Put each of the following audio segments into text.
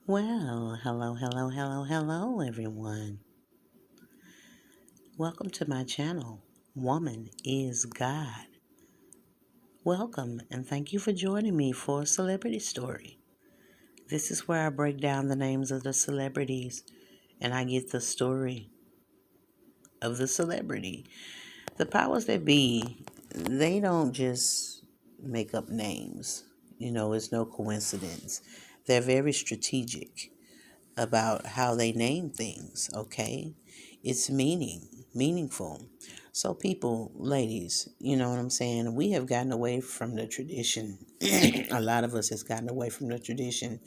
Well, hello, everyone. Welcome to my channel, Woman is God. Welcome, and thank you for joining me for a celebrity story. This is where I break down the names of the celebrities and I get the story of the celebrity. The powers that be, they don't just make up names. It's no coincidence. They're very strategic about how they name things, okay? It's meaningful. So people, ladies, you know what I'm saying? We have gotten away from the tradition. A lot of us has gotten away from the tradition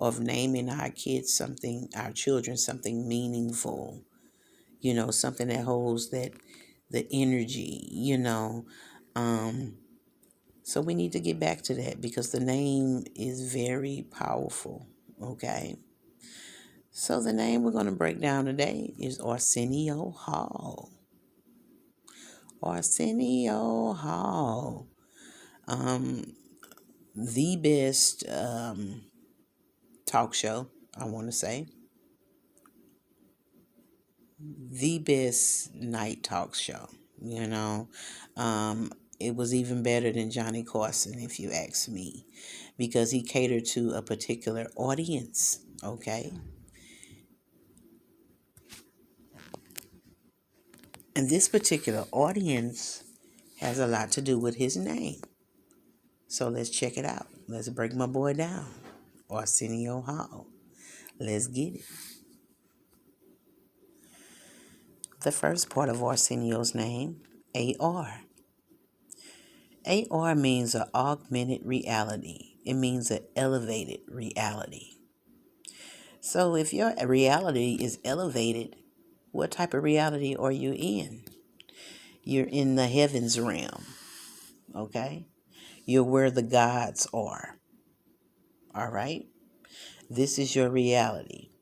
of naming our kids something, our children something meaningful. Something that holds that the energy, Um so we need to get back to that because the name is very powerful, okay? So the name we're going to break down today is Arsenio Hall. Arsenio Hall. Um, the best talk show, I want to say. The best night talk show, you know. It was even better than Johnny Carson, if you ask me, because he catered to a particular audience, okay? And this particular audience has a lot to do with his name. So let's check it out. Let's break my boy down. Arsenio Hall. Let's get it. The first part of Arsenio's name, AR. AR means an augmented reality. It means an elevated reality. So if your reality is elevated, what type of reality are you in? You're in the heavens realm, okay? You're where the gods are, all right? This is your reality.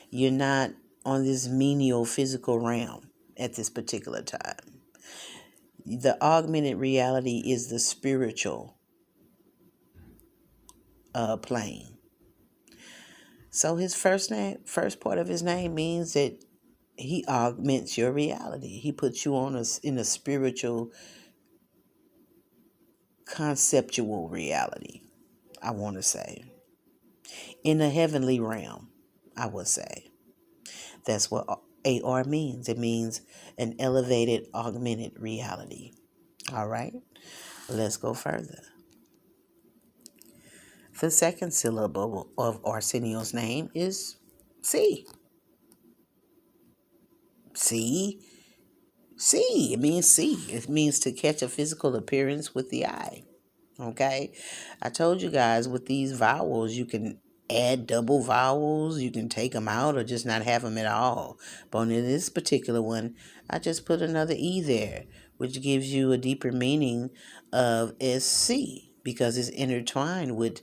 You're not on this menial physical realm at this particular time. The augmented reality is the spiritual plane. So his first part of his name means that he augments your reality. He puts you in a spiritual, conceptual reality. I want to say in a heavenly realm. I would say that's what AR means. It means an elevated, augmented reality. All right. Let's go further. The second syllable of Arsenio's name is C. C. C. It means see. It means to catch a physical appearance with the eye. Okay. I told you guys with these vowels, you can add double vowels. You can take them out or just not have them at all. But in this particular one, I just put another E there, which gives you a deeper meaning of SC because it's intertwined with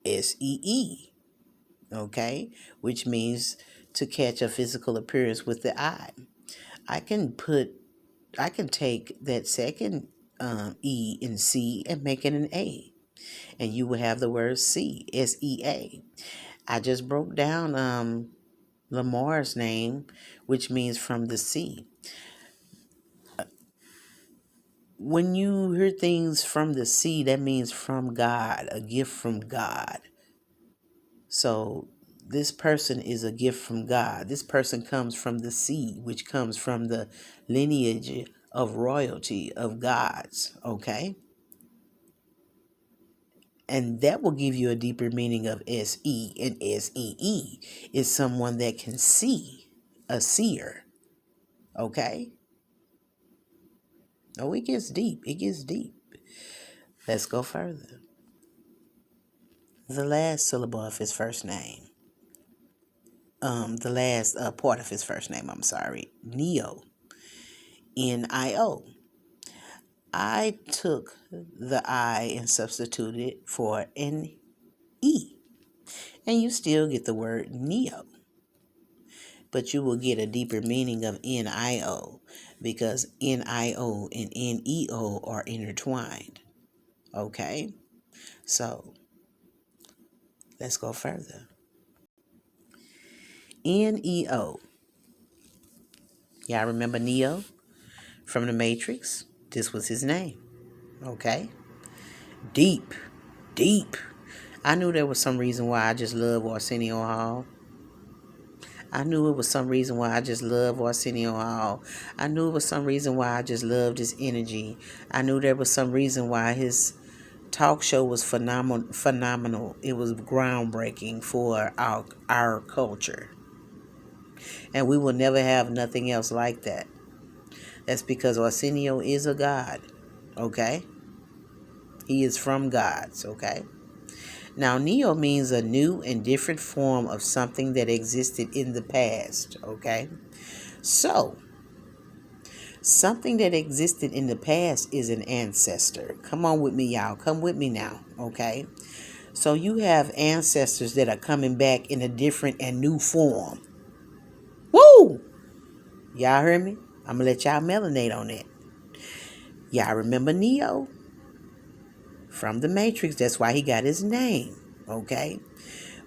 SEE, okay, which means to catch a physical appearance with the eye. I can put, I can take that second E in C and make it an A, and you will have the word SEA. I just broke down Lamar's name, which means from the sea. When you hear things from the sea, that means from God, a gift from God. So this person is a gift from God. This person comes from the seed, which comes from the lineage of royalty of gods. Okay. And that will give you a deeper meaning of SE, and SEE is someone that can see, a seer. Okay. Oh, it gets deep. It gets deep. Let's go further. The last syllable of his first name. The last part of his first name, I'm sorry. Neo. Nio. I took the I and substituted it for an E. And you still get the word Neo. But you will get a deeper meaning of NIO because NIO and NEO are intertwined. Okay? So Let's go further. Neo. Y'all remember Neo from the Matrix? This was his name. Okay. Deep. Deep. I knew there was some reason why I just love Arsenio Hall. I knew it was some reason why I just love Arsenio Hall. I knew it was some reason why I just loved his energy. I knew there was some reason why his talk show was phenomenal. It was groundbreaking for our culture. And we will never have nothing else like that. That's because Arsenio is a god. Okay? He is from gods. Okay? Now, neo means a new and different form of something that existed in the past. Okay? So, something that existed in the past is an ancestor. Come on with me, y'all. Come with me now. Okay? So, you have ancestors that are coming back in a different and new form. Woo! Y'all heard me? I'm going to let y'all marinate on that. Y'all remember Neo? From the Matrix. That's why he got his name. Okay?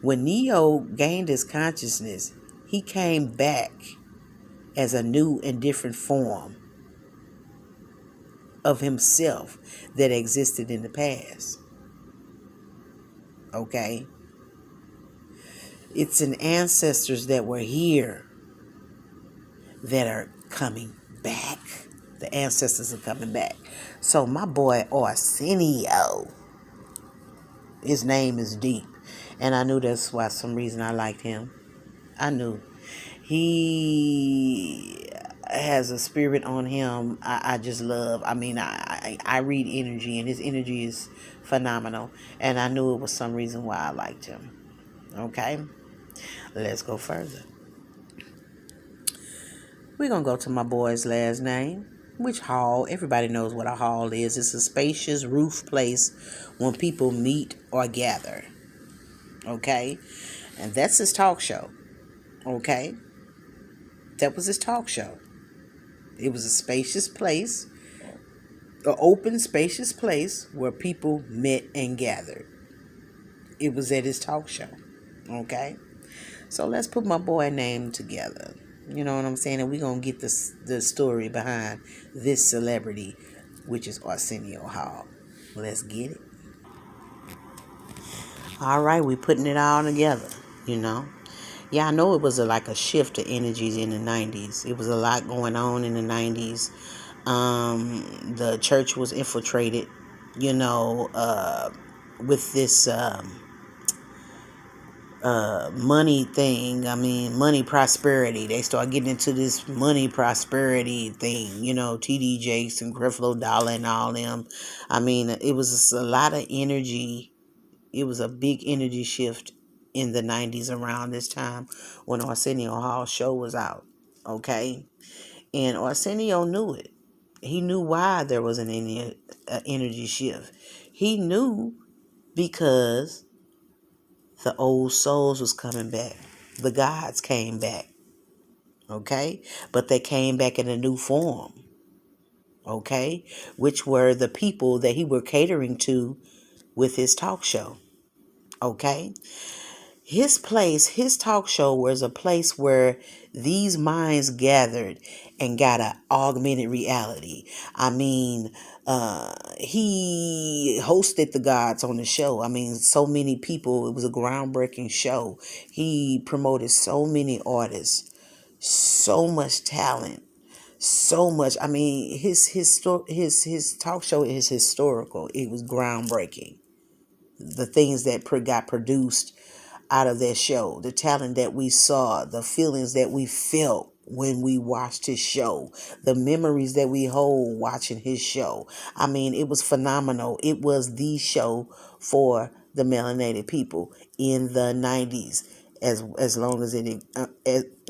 When Neo gained his consciousness, he came back as a new and different form of himself that existed in the past. Okay? It's an ancestors that were here that are coming back. The ancestors are coming back. So my boy Arsenio, his name is deep. And I knew that's why some reason I liked him. I knew. He has a spirit on him I just love. I mean, I read energy, and his energy is phenomenal. And I knew it was some reason why I liked him. Okay? Let's go further. We're going to go to my boy's last name. Which hall? Everybody knows what a hall is. It's a spacious roof place when people meet or gather. Okay? And that's his talk show. Okay? That was his talk show. It was a spacious place, an open, spacious place where people met and gathered. It was at his talk show. Okay? So let's put my boy name together. You know what I'm saying? And we're going to get the story behind this celebrity, which is Arsenio Hall. Let's get it. All right, we're putting it all together, you know. Yeah, I know it was like a shift of energies in the 90s. It was a lot going on in the 90s. The church was infiltrated, you know, with this money thing. I mean, money prosperity. They start getting into this money prosperity thing, you know, TD Jakes and Creflo Dollar and all them. I mean, it was just a lot of energy. It was a big energy shift in the 90s around this time when Arsenio Hall's show was out. Okay? And Arsenio knew it. He knew why there was an energy shift. He knew because the old souls was coming back. The gods came back. Okay? But they came back in a new form. Okay? Which were the people that he were catering to with his talk show. Okay? His talk show was a place where these minds gathered and got an augmented reality. I mean, he hosted the gods on the show. I mean, so many people. It was a groundbreaking show. He promoted so many artists, so much talent, so much. I mean, his talk show is historical. It was groundbreaking. The things that got produced out of that show, the talent that we saw, the feelings that we felt when we watched his show, the memories that we hold watching his show. I mean, it was phenomenal. It was the show for the melanated people in the 90s, as long as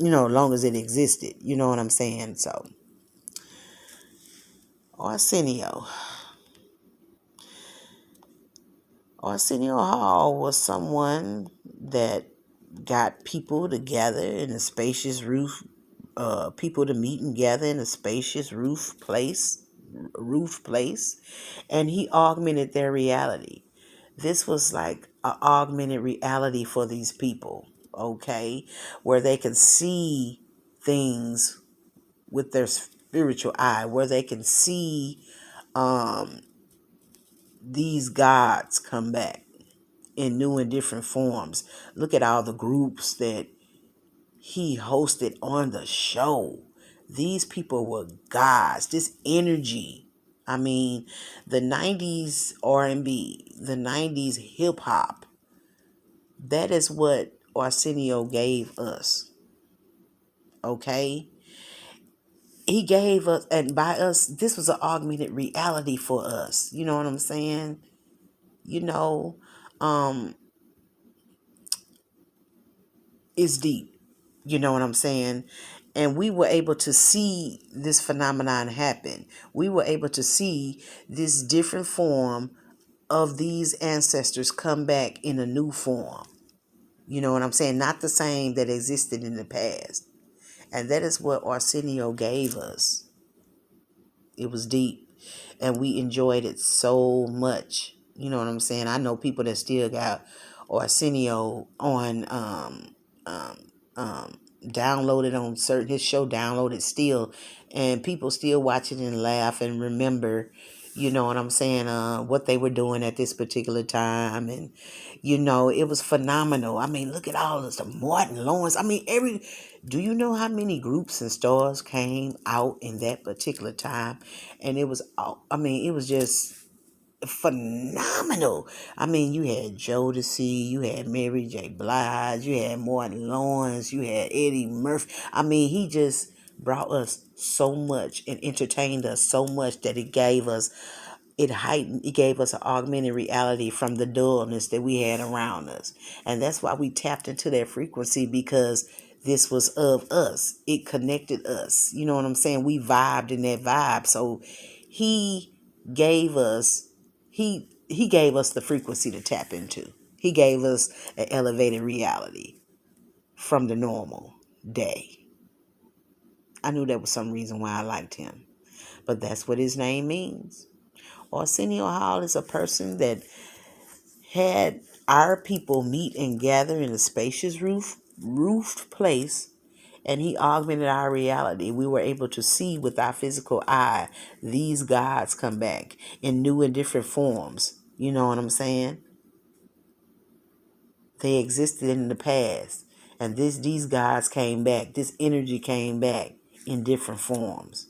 long as it existed. You know what I'm saying? So, Arsenio. Arsenio Hall was someone that got people together in a spacious people to meet and gather in a spacious roof place, and he augmented their reality. This was like an augmented reality for these people, okay, where they can see things with their spiritual eye, where they can see um, these gods come back in new and different forms. Look at all the groups that he hosted on the show. These people were gods. This energy. I mean, the 90s R&B, the 90s hip hop, that is what Arsenio gave us. Okay? He gave us, and by us, this was an augmented reality for us. You know what I'm saying? You know, um, it's deep. You know what I'm saying? And we were able to see this phenomenon happen. We were able to see this different form of these ancestors come back in a new form. You know what I'm saying? Not the same that existed in the past. And that is what Arsenio gave us. It was deep. And we enjoyed it so much. You know what I'm saying? I know people that still got Arsenio on um, um, downloaded on certain his show downloaded still, and people still watch it and laugh and remember, you know what I'm saying, what they were doing at this particular time. And it was phenomenal. I mean, look at all this, the Martin Lawrence. I mean, do you know how many groups and stars came out in that particular time? And it was, I mean, it was just phenomenal. I mean, you had Jodeci, you had Mary J. Blige, you had Martin Lawrence, you had Eddie Murphy. I mean, he just brought us so much and entertained us so much that it gave us an augmented reality from the dullness that we had around us. And that's why we tapped into that frequency, because this was of us. It connected us. You know what I'm saying? We vibed in that vibe. So he gave us he gave us the frequency to tap into. He gave us an elevated reality from the normal day. I knew there was some reason why I liked him. But that's what his name means. Arsenio Hall is a person that had our people meet and gather in a spacious roofed place, and he augmented our reality. We were able to see with our physical eye these gods come back in new and different forms. You know what I'm saying? They existed in the past, and these gods came back. This energy came back in different forms.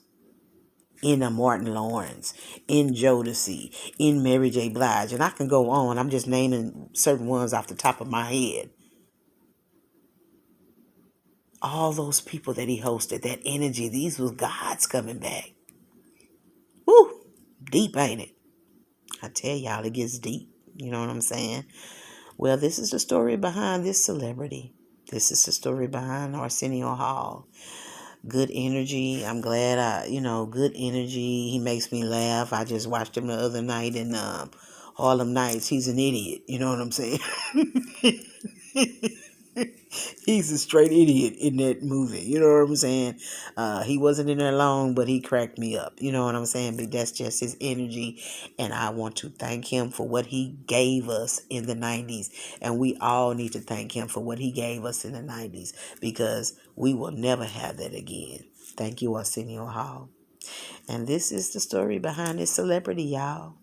In a Martin Lawrence, in Jodeci, in Mary J. Blige, and I can go on. I'm just naming certain ones off the top of my head. All those people that he hosted, that energy, these was gods coming back. Woo! Deep, ain't it? I tell y'all, it gets deep. You know what I'm saying? Well, this is the story behind this celebrity. This is the story behind Arsenio Hall. Good energy. I'm glad good energy. He makes me laugh. I just watched him the other night in Harlem Nights. He's an idiot. You know what I'm saying? He's a straight idiot in that movie. You know what I'm saying? He wasn't in there long, but he cracked me up. You know what I'm saying? But that's just his energy. And I want to thank him for what he gave us in the 90s. And we all need to thank him for what he gave us in the 90s, because we will never have that again. Thank you, Arsenio Hall. And this is the story behind this celebrity, y'all.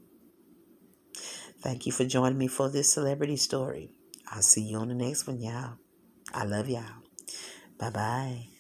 Thank you for joining me for this celebrity story. I'll see you on the next one, y'all. I love y'all. Bye-bye.